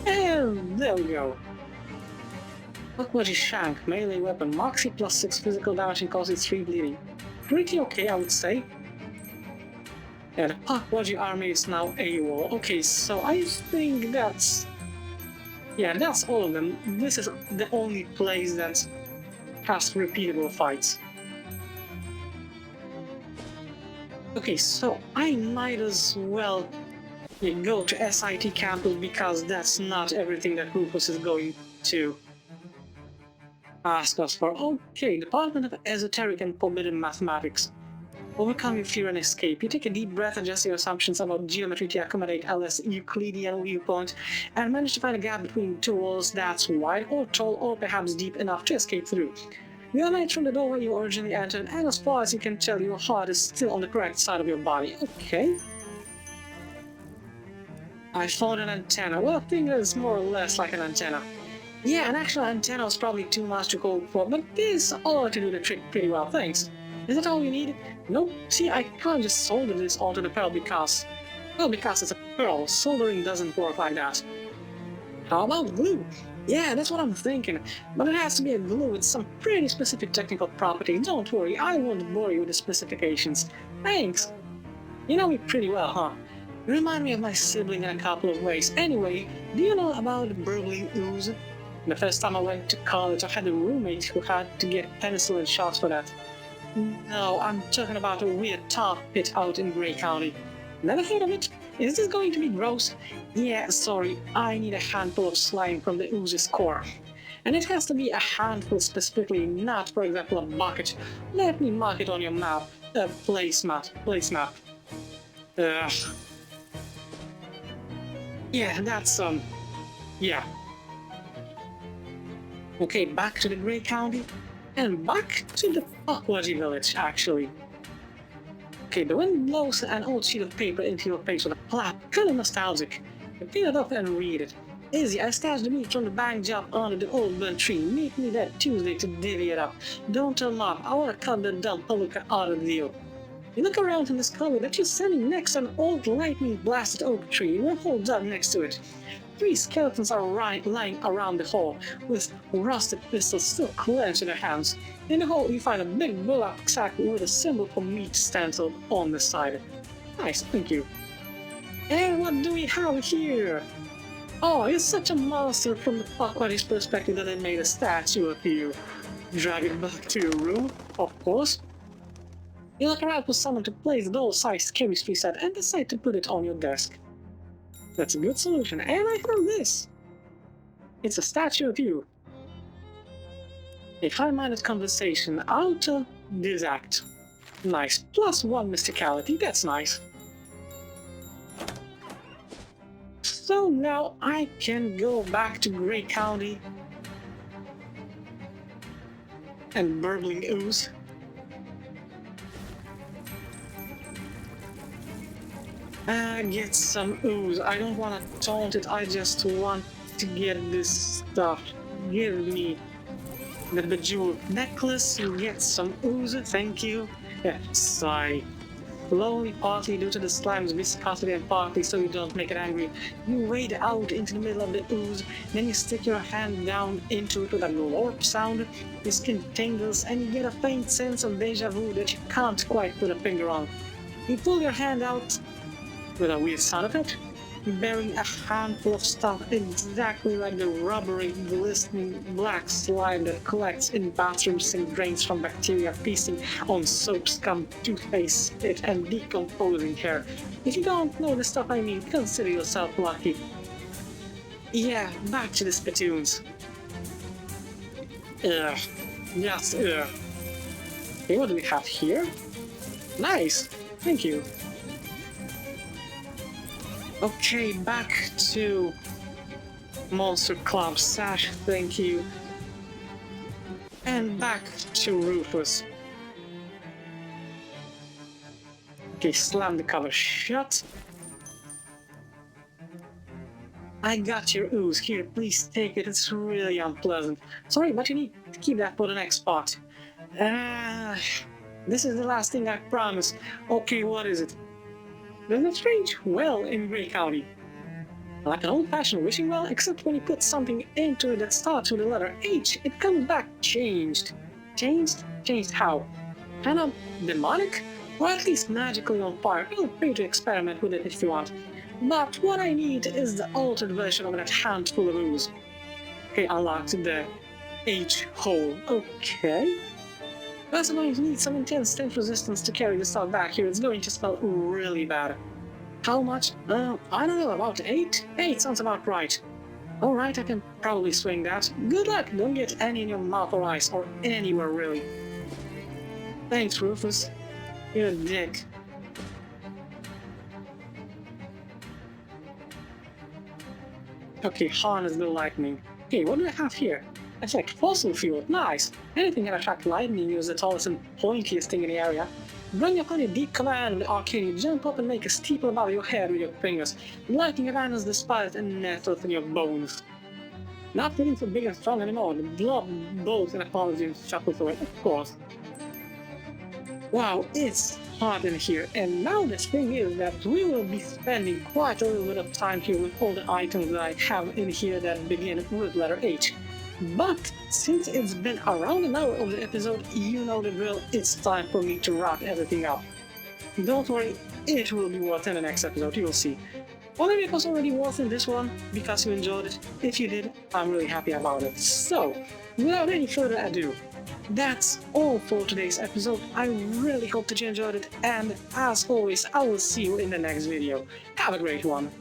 And there we go. Puckwudgie Shank, melee weapon, Moxie +6 physical damage and causes 3 bleeding. Pretty okay, I would say. Yeah, the Puckwudgie army is now AWOL. Okay, so I think that's... yeah, that's all of them. This is the only place that has repeatable fights. Okay, so I might as well go to SIT campus because that's not everything that Rufus is going to ask us for. Okay, Department of Esoteric and Forbidden Mathematics. Overcome your fear and escape. You take a deep breath, adjust your assumptions about geometry to accommodate a less Euclidean viewpoint, and manage to find a gap between two walls that's wide or tall or perhaps deep enough to escape through. You emerge from the doorway you originally entered, and as far as you can tell, your heart is still on the correct side of your body. Okay. I found an antenna. Well, I think it's more or less like an antenna. Yeah, an actual antenna was probably too much to go for, but this ought to do the trick pretty well, thanks. Is that all you need? Nope. See, I can't just solder this onto the pearl because... well, because it's a pearl. Soldering doesn't work like that. How about glue? Yeah, that's what I'm thinking. But it has to be a glue with some pretty specific technical properties. Don't worry, I won't bore you with the specifications. Thanks. You know me pretty well, huh? You remind me of my sibling in a couple of ways. Anyway, do you know about the burbling ooze? The first time I went to college, I had a roommate who had to get penicillin shots for that. No, I'm talking about a weird tar pit out in Gray County. Never heard of it? Is this going to be gross? Yeah, sorry, I need a handful of slime from the ooze's core. And it has to be a handful specifically, not, for example, a bucket. Let me mark it on your map. Placemat. Ugh. Yeah, that's, yeah. Okay, back to the Gray County. And back to the Puckwudgie village, actually. Okay, the wind blows an old sheet of paper into your face with a flap, kinda nostalgic. You pick it up and read it. Izzy, I stashed the meat from the bank job under the old burnt tree. Meet me that Tuesday to divvy it up. Don't tell Mom, I wanna cut the dumb publica out of the deal. You look around and discover that you're standing next to an old lightning-blasted oak tree with a whole dug next to it. 3 skeletons are lying around the hole, with rusted pistols still clenched in their hands. In the hole, you find a big burlap sack with a symbol for meat stenciled on the side. Nice, thank you. And what do we have here? Oh, you're such a monster from the Puckwudgie's perspective that they made a statue of you. Drag it back to your room, of course. You look around for someone to place the doll-sized chemistry set and decide to put it on your desk. That's a good solution, and I found this! It's a statue of you. A high-minded conversation out of this act. Nice. +1 mysticality, that's nice. So now I can go back to Gray County and burbling ooze. Get some ooze. I don't want to taunt it, I just want to get this stuff. Give me the bejeweled necklace, get some ooze, thank you. Yeah, Slowly, partly due to the slime's viscosity and partly so you don't make it angry, you wade out into the middle of the ooze, then you stick your hand down into it with a glorp sound, your skin tingles, and you get a faint sense of deja vu that you can't quite put a finger on. You pull your hand out with a weird sound effect, bearing a handful of stuff exactly like the rubbery, glistening black slime that collects in bathroom sink drains from bacteria feasting on soap scum, toothpaste, spit, and decomposing hair. If you don't know the stuff I mean, consider yourself lucky. Yeah, back to the spittoons. Ugh. Yes, ugh. Okay, what do we have here? Nice! Thank you. Okay, back to Monster Club Sash, thank you. And back to Rufus. Okay, slam the cover shut. I got your ooze. Here, please take it. It's really unpleasant. Sorry, but you need to keep that for the next spot. This is the last thing I promise. Okay, what is it? There's a strange well in Grey County. Like an old-fashioned wishing well, except when you put something into it that starts with the letter H, it comes back changed. Changed? Changed how? Kind of demonic? Or at least magically on fire. Feel free to experiment with it if you want. But what I need is the altered version of that handful of ooze. Okay, unlocked the H hole. Okay. That's going to need some intense temp resistance to carry the stuff back here. It's going to smell really bad. How much? I don't know, about 8? 8 sounds about right. Alright, I can probably swing that. Good luck, don't get any in your mouth or eyes, or anywhere really. Thanks, Rufus. You're a dick. Okay, harness the lightning. Okay, what do I have here? It's like fossil fuel. Nice. Anything can attract lightning is the tallest and pointiest thing in the area. Bring upon your deep command of the arcane, you jump up and make a steeple above your head with your fingers. Lightning abandons the spot and nettles in your bones. Not feeling so big and strong anymore. The blood bolts and apology and shuffles away, of course. Wow, it's hot in here, and now the thing is that we will be spending quite a little bit of time here with all the items that I have in here that begin with letter H. But since it's been around an hour of the episode, you know the drill, it's time for me to wrap everything up. Don't worry, it will be worth in the next episode, you'll see. Or maybe it was already worth in this one, because you enjoyed it. If you did, I'm really happy about it. So, without any further ado, that's all for today's episode. I really hope that you enjoyed it, and as always, I will see you in the next video. Have a great one.